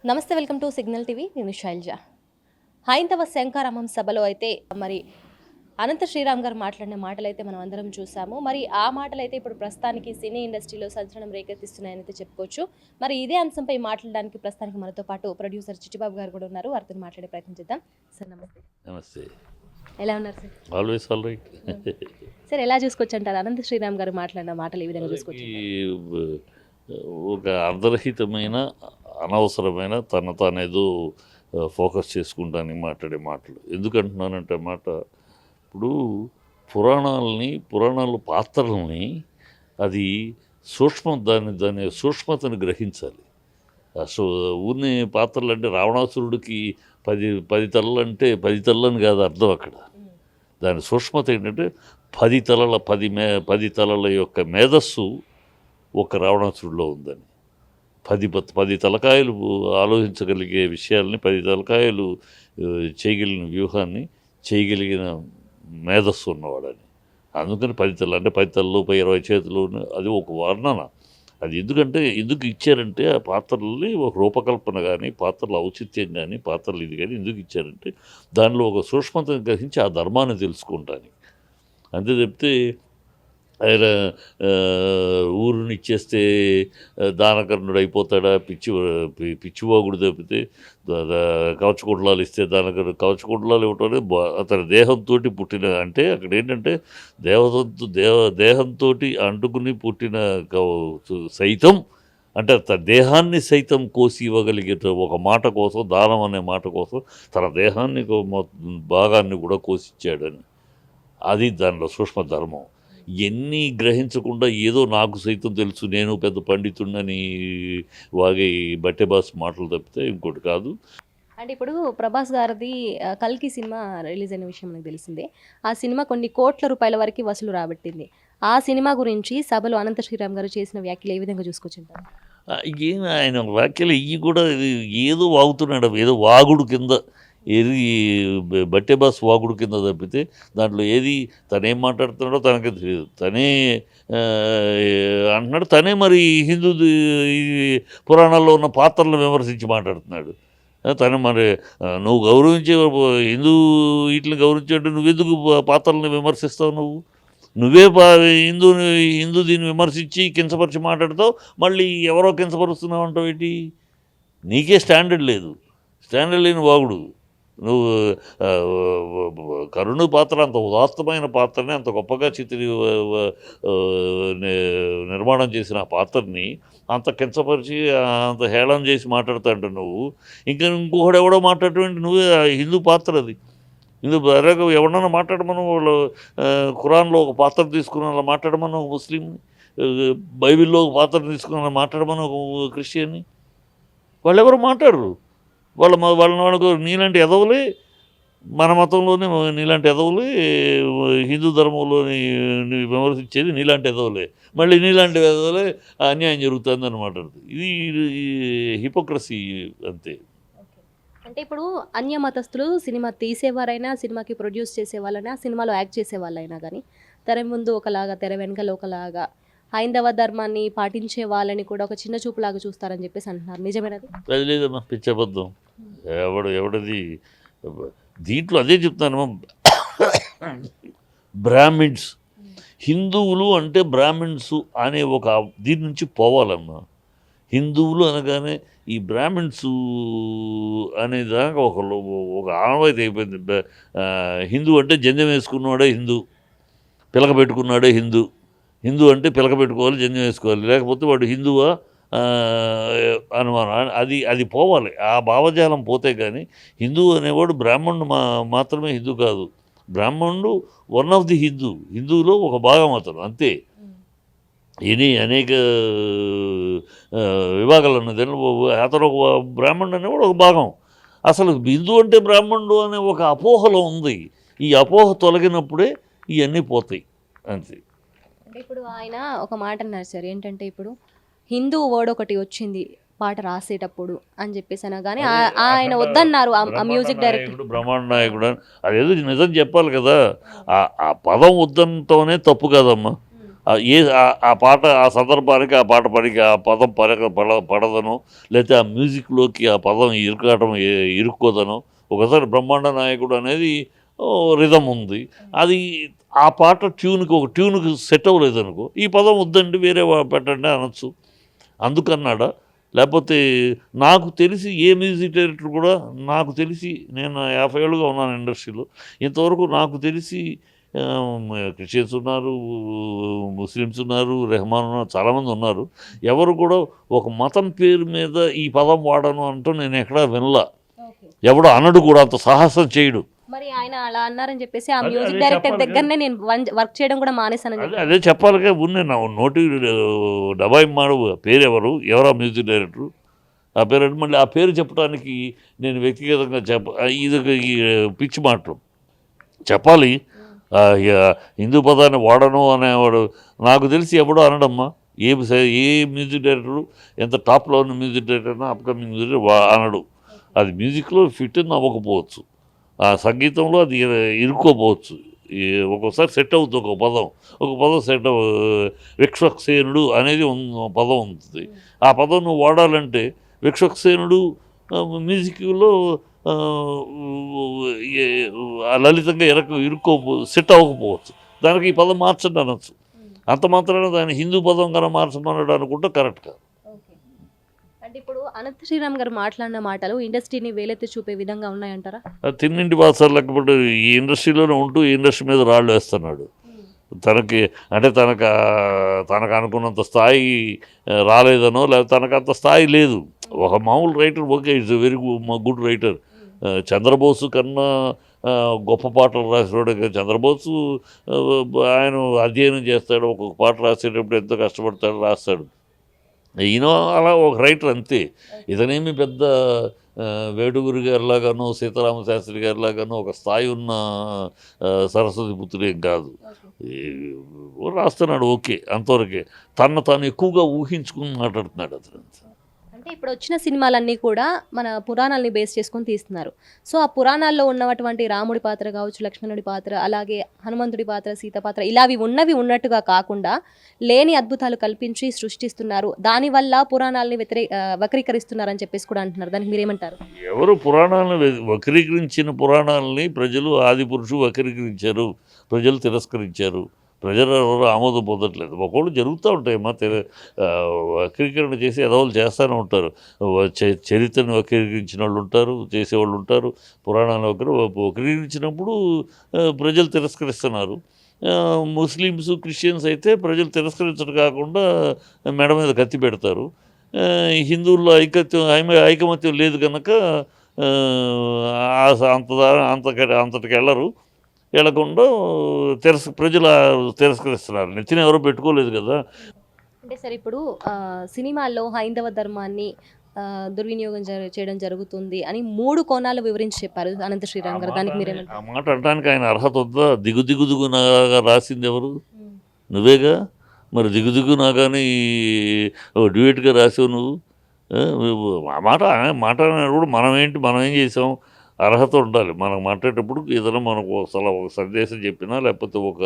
నమస్తే, welcome to signal TV. నేను శైలజ. హైందవ శంకారామం సభలో అయితే మరి అనంత శ్రీరామ్ గారు మాట్లాడిన మాటలైతే మనం అందరం చూసాము. మరి ఆ మాటలైతే ఇప్పుడు ప్రస్తుతానికి సినీ ఇండస్ట్రీలో సంచలనం రేకెత్తిస్తున్నాయని అయితే చెప్పుకోవచ్చు. మరి ఇదే అంశంపై మాట్లాడడానికి ప్రస్తుతానికి మనతో పాటు ప్రొడ్యూసర్ చిట్టిబాబు గారు కూడా ఉన్నారు. వారితో మాట్లాడే ప్రయత్నం చేద్దాం. సార్ నమస్తే. నమస్తే. ఎలా ఉన్నారు sir? Always all right. Sir ఎలా చూసుకోవచ్చు అంటారు అనంత శ్రీరామ్ గారు మాట్లాడిన మాటలు ఏ విధంగా చూసుకోవచ్చు? ఒక అర్ధరహితమైన అనవసరమైన తన తానేదో ఫోకస్ చేసుకుంటానికి మాట్లాడే మాటలు. ఎందుకంటున్నానంటే మాట, ఇప్పుడు పురాణాల పాత్రల్ని అది దాని సూక్ష్మతను గ్రహించాలి. ఊరిని పాత్రలు అంటే రావణాసురుడికి 10 తలలు అంటే 10 తలలని కాదు అర్థం అక్కడ. దాని సూక్ష్మత ఏంటంటే 10 తలల యొక్క మేధస్సు ఒక రావణాసురుడిలో ఉందని. 10 తలకాయలు ఆలోచించగలిగే విషయాల్ని, 10 తలకాయలు చేయగలిగిన వ్యూహాన్ని చేయగలిగిన మేధస్సు ఉన్నవాడని. అందుకని 10 తలలు అంటే 10 తలలు 20 చేతులు, అది ఒక వర్ణన. అది ఎందుకు ఇచ్చారంటే ఆ పాత్రల్ని ఒక రూపకల్పన కానీ, పాత్రల ఔచిత్యం కానీ, పాత్రలు ఇది కానీ ఎందుకు ఇచ్చారంటే దానిలో ఒక సూక్ష్మతను గ్రహించి ఆ ధర్మాన్ని తెలుసుకుంటానికి. అంతే చెప్తే ఆయన ఊరిని ఇచ్చేస్తే దానకర్ణుడు అయిపోతాడా, పిచ్చివాగుడు తప్పితే కవచకుండలాలు ఇస్తే కవచకుండలాలు ఇవ్వటం అతని దేహంతో పుట్టిన, అంటే అక్కడ ఏంటంటే దేహంతో అంటుకుని పుట్టిన సైతం, అంటే తన దేహాన్ని సైతం కోసి ఇవ్వగలిగే ఒక మాట కోసం, దానం అనే మాట కోసం తన దేహాన్ని భాగాన్ని కూడా కోసిచ్చాడని. అది దానిలో సూక్ష్మ ధర్మం. ఎన్ని గ్రహించకుండా ఏదో నాకు సైతం తెలుసు, నేను పెద్ద పండితుడిని వాగే బట్టెబాస్ మాటలు తప్పితే ఇంకోటి కాదు. అంటే ఇప్పుడు ప్రభాస్ గారిది కల్కి సినిమా రిలీజ్ అయిన విషయం మనకు తెలిసిందే. ఆ సినిమా కొన్ని కోట్ల రూపాయల వరకు వసూలు రాబట్టింది. ఆ సినిమా గురించి సభలో అనంత శ్రీరామ్ గారు చేసిన వ్యాఖ్యలు ఏ విధంగా చూసుకొచ్చింటారు? ఏం ఆయన వ్యాఖ్యలు ఇవి కూడా ఏదో వాగుతున్నాడు, ఏదో వాగుడు కింద, ఏది బట్టెబాస్ వాగుడు కింద తప్పితే దాంట్లో ఏది తనేం మాట్లాడుతున్నాడో తనకే తెలియదు. తనే అంటున్నాడు, తనే మరి హిందూ పురాణాల్లో ఉన్న పాత్రలను విమర్శించి మాట్లాడుతున్నాడు. తను మరి నువ్వు గౌరవించే హిందూ వీటిని గౌరవించేట్టు నువ్వెందుకు పాత్రలను విమర్శిస్తావు? నువ్వే హిందూ దీన్ని విమర్శించి కించపరిచి మాట్లాడతావు, మళ్ళీ ఎవరో కించపరుస్తున్నావు అంటావు ఏంటి? నీకే స్టాండర్డ్ లేదు. స్టాండర్డ్ లేని వాగుడు. నువ్వు కరుణ పాత్ర అంత ఉదాత్తమైన పాత్రని అంత గొప్పగా నిర్మాణం చేసిన ఆ పాత్రని అంత కించపరిచి అంత హేళన చేసి మాట్లాడుతాంట నువ్వు. ఇంకొకడు ఎవడో మాట్లాడటం నువ్వే హిందూ పాత్ర అది. ఎవడన్నా మాట్లాడమను, వాళ్ళు ఖురాన్లో ఒక పాత్ర తీసుకుని అలా మాట్లాడమను ముస్లింని, బైబిల్లో ఒక పాత్ర తీసుకుని అలా మాట్లాడమను క్రిస్టియన్ని. వాళ్ళు ఎవరు మాట్లాడరు. వాళ్ళకు నీలాంటి ఎదవులే మన మతంలోనే, నీలాంటి ఎదవులే హిందూ ధర్మంలోని విమర్శించేది నీలాంటి ఎదవులే, మళ్ళీ నీలాంటి ఎదవులే అన్యాయం జరుగుతుందని మాట్లాడుతుంది. ఇది హిపోక్రసీ అంతే. అంటే ఇప్పుడు అన్య మతస్థులు సినిమా తీసేవారైనా, సినిమాకి ప్రొడ్యూస్ చేసేవాళ్ళైనా, సినిమాలో యాక్ట్ చేసేవాళ్ళైనా కానీ తెర ముందు ఒకలాగా, తెర వెనకలో ఒకలాగా హైందవ ధర్మాన్ని పాటించే వాళ్ళని కూడా ఒక చిన్న చూపులాగా చూస్తారని చెప్పేసి అంటున్నారు. నిజమేనది? అది లేదమ్మా, పిచ్చబద్ధం. ఎవడది దీంట్లో అదే చెప్తానమ్మా. బ్రాహ్మిన్స్, హిందువులు అంటే బ్రాహ్మిన్స్ అనే ఒక దీని నుంచి పోవాలమ్మా. హిందువులు అనగానే ఈ బ్రాహ్మిన్స్ అనేదాకా ఒక ఆనవాయితీ అయిపోయింది. హిందూ అంటే జంజం వేసుకున్నాడే హిందూ, పిలక పెట్టుకున్నాడే హిందూ. హిందూ అంటే పిలక పెట్టుకోవాలి, జంజం వేసుకోవాలి, లేకపోతే వాడు హిందువా అనుమానం. అది పోవాలి. ఆ భావజాలం పోతే కానీ హిందూ అనేవాడు బ్రాహ్మణుడు మాత్రమే హిందూ కాదు. బ్రాహ్మణుడు వన్ ఆఫ్ ది హిందువులో ఒక భాగం అతను, అంతే. అనేక విభాగాలు ఉన్నది. అతను ఒక బ్రాహ్మణుడు అనేవాడు ఒక భాగం. అసలు హిందూ అంటే బ్రాహ్మణుడు అనే ఒక అపోహలో ఉంది. ఈ అపోహ తొలగినప్పుడే ఇవన్నీ పోతాయి, అంతే. అంటే ఇప్పుడు ఆయన ఒక మాట అన్నారు సార్, ఏంటంటే ఇప్పుడు హిందూ వర్డ్ ఒకటి వచ్చింది పాట రాసేటప్పుడు అని చెప్పేసి అనగానే ఆయన వద్దన్నారు. ఆ మ్యూజిక్ డైరెక్టర్ బ్రహ్మాండ నాయకుడు అదేదో నిజం చెప్పాలి కదా. ఆ పదం వద్దంతోనే తప్పు కదమ్మా. ఆ పాట ఆ సందర్భానికి ఆ పాట పనికి ఆ పదం పడదనో, లేకపోతే ఆ మ్యూజిక్లోకి ఆ పదం ఇరుక్కోదనో. ఒకసారి బ్రహ్మాండ నాయకుడు అనేది రిథం ఉంది, అది ఆ పాట ట్యూన్కి సెట్ అవ్వలేదనుకో, ఈ పదం వద్దండి వేరే పెట్టండి అనొచ్చు. అందుకన్నాడా? లేకపోతే నాకు తెలిసి ఏ మ్యూజిక్ డైరెక్టర్ కూడా, నాకు తెలిసి నేను 50 ఏళ్ళుగా ఉన్నాను ఇండస్ట్రీలో, ఇంతవరకు నాకు తెలిసి క్రిస్టియన్స్ ఉన్నారు, ముస్లిమ్స్ ఉన్నారు, రెహమాన్ ఉన్నారు, చాలామంది ఉన్నారు. ఎవరు కూడా ఒక మతం పేరు మీద ఈ పదం వాడను అంటూ నేను ఎక్కడా వినలా. ఎవడు అనడు కూడా, అంత సాహసం చేయడు. మరి ఆయన అలా అన్నారని చెప్పేసి ఆ అదే మ్యూజిక్ డైరెక్టర్ చెప్పాలి కదా. దగ్గరనే నేను వర్క్ చేయడం కూడా మానేశానని అదే చెప్పారు. అదే చెప్పాలిగా. ఉన్న నోటి డబాయి మాడు పేరు ఎవరా మ్యూజిక్ డైరెక్టరు? ఆ పేరు అంటే మళ్ళీ ఆ పేరు చెప్పడానికి నేను వ్యక్తిగతంగా ఇది ఒక ఈ పిచ్చి మాటలు చెప్పాలి. ఇక హిందూ పదాన్ని వాడను అనేవాడు నాకు తెలిసి ఎవడో అనడమ్మా. ఏ మ్యూజిక్ డైరెక్టరు ఎంత టాప్లో ఉన్న మ్యూజిక్ డైరెక్టర్ అప్కమింగ్ మ్యూజిక్ అనడు. అది మ్యూజిక్లో ఫిట్ అవ్వకపోవచ్చు, ఆ సంగీతంలో అది ఇరుక్కోపోవచ్చు. ఒక్కోసారి సెట్ అవుతుంది ఒక పదం సెట్ విక్షక్సేనుడు అనేది పదం ఉంటుంది. ఆ పదం నువ్వు వాడాలంటే విక్షక్సేనుడు మ్యూజిక్లో లలితంగా సెట్ అవ్వకపోవచ్చు. దానికి ఈ పదం మార్చండి అనొచ్చు. అంత మాత్రాన దాన్ని హిందూ పదం కన్నా మార్చమన్నాడు అనుకుంటే కరెక్ట్ కాదు. అంటే ఇప్పుడు అనంత శ్రీరామ్ గారు మాట్లాడిన మాటలు ఇండస్ట్రీని వేలెత్తి చూపే విధంగా ఉన్నాయంటారా? తిన్నింటి బాసాలు లేకపోతే ఈ ఇండస్ట్రీలోనే ఉంటూ ఈ ఇండస్ట్రీ మీద రాళ్ళు వేస్తున్నాడు. తనకు అనుకున్నంత స్థాయి రాలేదనో, లేకపోతే తనకు అంత స్థాయి లేదు. ఒక మామూలు writer okay, it's very good writer. Chandra Bose కన్నా గొప్ప పాటలు రాసినోడు చంద్రబోసు. ఆయన అధ్యయనం చేస్తాడు, ఒక్కొక్క పాట రాసేటప్పుడు ఎంతో కష్టపడతాడు, రాస్తాడు. ఈయన అలా ఒక రైటర్ అంతే. ఇతనేమి పెద్ద వేటూరి గారిలాగానో సీతారామ శాస్త్రి గారిలాగానో ఒక స్థాయి ఉన్న సరస్వతి పుత్రుడేం కాదు. రాస్తున్నాడు ఓకే, అంతవరకే. తాను ఎక్కువగా ఊహించుకుని మాట్లాడుతున్నాడు అతను. అంటే ఇప్పుడు వచ్చిన సినిమాలన్నీ కూడా మన పురాణాలని బేస్ చేసుకొని తీస్తున్నారు. సో ఆ పురాణాల్లో ఉన్నటువంటి రాముడి పాత్ర కావచ్చు, లక్ష్మణుడి పాత్ర, అలాగే హనుమంతుడి పాత్ర, సీత పాత్ర, ఇలా ఉన్నవి ఉన్నట్టుగా కాకుండా లేని అద్భుతాలు కల్పించి సృష్టిస్తున్నారు. దానివల్ల పురాణాలని వక్రీకరిస్తున్నారని చెప్పేసి కూడా అంటున్నారు. దానికి మీరేమంటారు? ఎవరు పురాణాలను వక్రీకరించిన పురాణాలని ప్రజలు ఆది పురుషులు వక్రీకరించారు, ప్రజలు తిరస్కరించారు. ప్రజలు ఎవరు ఆమోదం పొందట్లేదు. ఒకళ్ళు జరుగుతూ ఉంటాయమ్మా, వక్రీకరణ చేసి ఎదవలు చేస్తూనే ఉంటారు. చరిత్రను వక్రీకరించిన వాళ్ళు ఉంటారు, చేసేవాళ్ళు ఉంటారు. పురాణాలను వక్రీకరించినప్పుడు ప్రజలు తిరస్కరిస్తున్నారు. ముస్లిమ్స్, క్రిస్టియన్స్ అయితే ప్రజలు తిరస్కరించడం కాకుండా మెడ మీద కత్తి పెడతారు. హిందువుల్లో ఐకమత్యం లేదు కనుక అంతటికి వెళ్ళకుండా ప్రజలు తిరస్కరిస్తున్నారు. నెత్తిన ఎవరో పెట్టుకోలేదు కదా. అంటే సరే, ఇప్పుడు సినిమాల్లో హైందవ ధర్మాన్ని దుర్వినియోగం చేయడం జరుగుతుంది అని 3 కోణాలు వివరించి చెప్పారు అనంత శ్రీరామ్ గారు. దానికి మీరేమంటారు? ఆ మాట అనడానికి ఆయన అర్హత వద్దా? దిగు నాగా రాసింది ఎవరు? నువ్వేగా. మరి దిగు నాగాని డ్యూయట్గా రాసావు నువ్వు. ఆ మాట కూడా మనం ఏం చేసాం? అర్హత ఉండాలి. మనం మాట్లాడేటప్పుడు ఏదైనా మనకు ఒక సందేశం చెప్పినా, లేకపోతే ఒక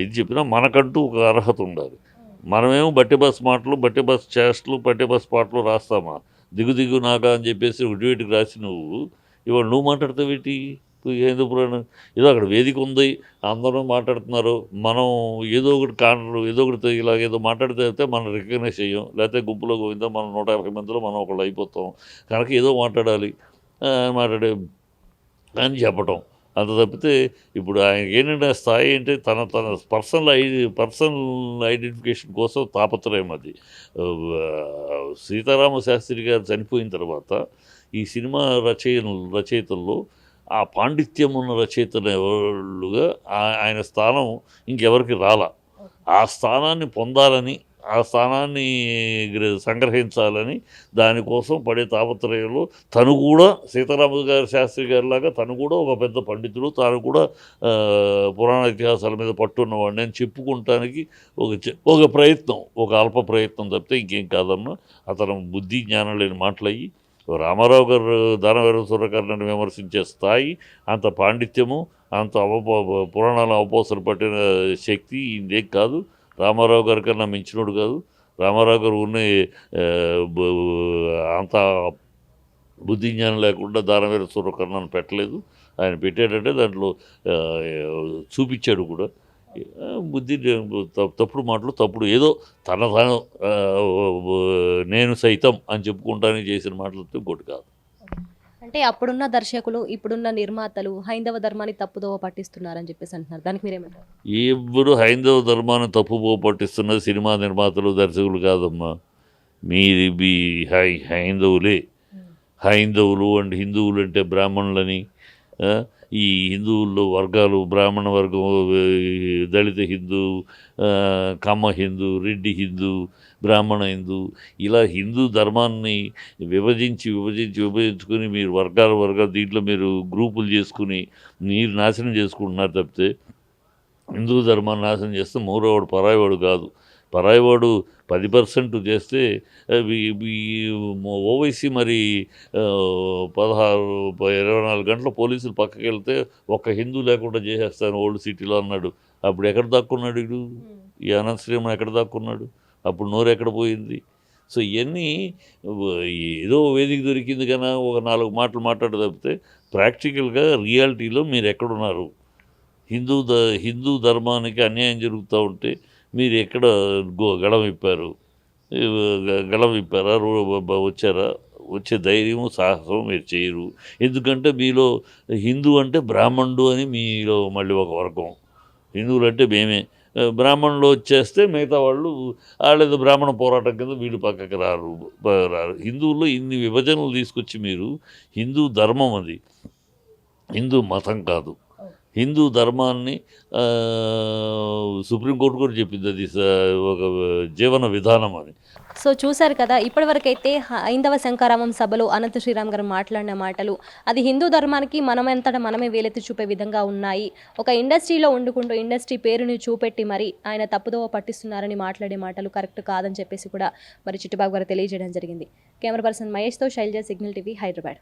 ఇది చెప్పినా మనకంటూ ఒక అర్హత ఉండాలి. మనమేమో బట్టి బస్ మాటలు, బట్టి బస్ చేష్టలు, బట్టి బస్ పాటలు రాస్తామా? దిగు నాగా అని చెప్పేసి డ్యూయట్కి రాసి ఇవాళ నువ్వు మాట్లాడతావేటి? హిందూ పురాణం ఏదో అక్కడ వేదిక ఉంది, అందరూ మాట్లాడుతున్నారు, మనం ఏదో ఒకటి ఇలాగేదో మాట్లాడితే మనం రికగ్నైజ్ చేయం. లేకపోతే గుంపులో గోవిందా మనం 150 మందిలో మనం ఒకళ్ళు అయిపోతాం కనుక ఏదో మాట్లాడాలి అని చెప్పటం. అంత తప్పితే ఇప్పుడు ఆయనకి ఏంటంటే స్థాయి ఏంటి, తన పర్సనల్ ఐడెంటిఫికేషన్ కోసం తాపత్రయం అది. సీతారామ శాస్త్రి గారు చనిపోయిన తర్వాత ఈ సినిమా రచయితల్లో ఆ పాండిత్యం ఉన్న రచయితలు ఎవరుగా ఆయన స్థానం ఇంకెవరికి రాలా. ఆ స్థానాన్ని పొందాలని, ఆ స్థానాన్ని సంగ్రహించాలని దానికోసం పడే తాపత్రయంలో తను కూడా సీతారామ శాస్త్రి గారిలాగా తను కూడా ఒక పెద్ద పండితుడు, తాను కూడా పురాణ ఇతిహాసాల మీద పట్టున్నవాడిని అని చెప్పుకుంటానికి ఒక ప్రయత్నం, ఒక అల్ప ప్రయత్నం తప్పితే ఇంకేం కాదమ్మా. అతను బుద్ధి జ్ఞానం లేని మాటలయ్యి రామారావు గారు దానవీర సూర్యకర్ణని విమర్శించే స్థాయి, అంత పాండిత్యము, అంత పురాణాల అవపోసలు పట్టిన శక్తి ఇందేం కాదు. రామారావు గారి కన్నా మించినోడు కాదు. రామారావు గారు ఉన్న అంత బుద్ధి జ్ఞానం లేకుండా దానవీర సూర్యకర్ణను పెట్టలేదు. ఆయన పెట్టాడంటే దాంట్లో చూపించాడు కూడా. బుద్ధి తప్పుడు మాటలు, తప్పుడు ఏదో తన నేను సైతం అని చెప్పుకుంటానికి చేసిన మాటలతో ఇంకోటి కాదు. అంటే అప్పుడున్న దర్శకులు, ఇప్పుడున్న నిర్మాతలు హైందవ ధర్మాన్ని తప్పుదోవ పట్టిస్తున్నారని చెప్పేసి అంటున్నారు. దానికి మీరేమంటారు? ఎప్పుడు హైందవ ధర్మాన్ని తప్పుపో పట్టిస్తున్నది సినిమా నిర్మాతలు, దర్శకులు కాదమ్మా. మీ హైందవులే. హైందవులు అంటే హిందువులు అంటే బ్రాహ్మణులని, ఈ హిందువుల్లో వర్గాలు బ్రాహ్మణ వర్గం, దళిత హిందూ, కమ్మ హిందూ, రెడ్డి హిందూ, బ్రాహ్మణ హిందూ, ఇలా హిందూ ధర్మాన్ని విభజించుకుని మీరు వర్గాలు దీంట్లో మీరు గ్రూపులు చేసుకుని మీరు నాశనం చేసుకుంటున్నారు తప్పితే హిందూ ధర్మాన్ని నాశనం చేస్తే మూడోవాడు పరాయివాడు కాదు. పరాయివాడు 10% చేస్తే ఓవైసీ మరి 24 గంటల పోలీసులు పక్కకి వెళ్తే ఒక్క హిందూ లేకుండా చేసేస్తాను ఓల్డ్ సిటీలో అన్నాడు. అప్పుడు ఎక్కడ దాక్కున్నాడు వీడు? ఈ అనంత శ్రీరామ్ ఎక్కడ దాక్కున్నాడు? అప్పుడు నోరు ఎక్కడ పోయింది? సో ఇవన్నీ ఏదో వేదిక దొరికింది కన్నా ఒక 4 మాటలు మాట్లాడ తప్పితే ప్రాక్టికల్గా రియాలిటీలో మీరు ఎక్కడున్నారు? హిందూ ధర్మానికి అన్యాయం జరుగుతూ ఉంటే మీరు ఎక్కడ గళం విప్పారా? వచ్చారా? వచ్చే ధైర్యం, సాహసం మీరు చేయరు. ఎందుకంటే మీలో హిందూ అంటే బ్రాహ్మణుడు అని మీలో మళ్ళీ ఒక వర్గం. హిందువులు అంటే మేమే. బ్రాహ్మణులు వచ్చేస్తే మిగతా వాళ్ళు వాళ్ళేదో బ్రాహ్మణ పోరాటం కింద వీళ్ళు పక్కకి రారు. హిందువుల్లో ఇన్ని విభజనలు తీసుకొచ్చి మీరు హిందూ ధర్మం అది, హిందూ మతం కాదు. హిందూ ధర్మాన్ని సుప్రీంకోర్టు కూడా చెప్పింది, అది ఒక జీవన విధానం అని. సో చూశారు కదా, ఇప్పటివరకైతే హైందవ శంకారామం సభలో అనంత శ్రీరామ్ గారు మాట్లాడిన మాటలు అది హిందూ ధర్మానికి మనమెంతటా మనమే వేలెత్తి చూపే విధంగా ఉన్నాయి. ఒక ఇండస్ట్రీలో వండుకుంటూ ఇండస్ట్రీ పేరుని చూపెట్టి మరి ఆయన తప్పుదోవ పట్టిస్తున్నారని మాట్లాడే మాటలు కరెక్ట్ కాదని చెప్పేసి కూడా మరి చిట్టుబాబు గారు తెలియజేయడం జరిగింది. కెమెరా పర్సన్ మహేష్తో శైలజ, సిగ్నల్ టీవీ, హైదరాబాద్.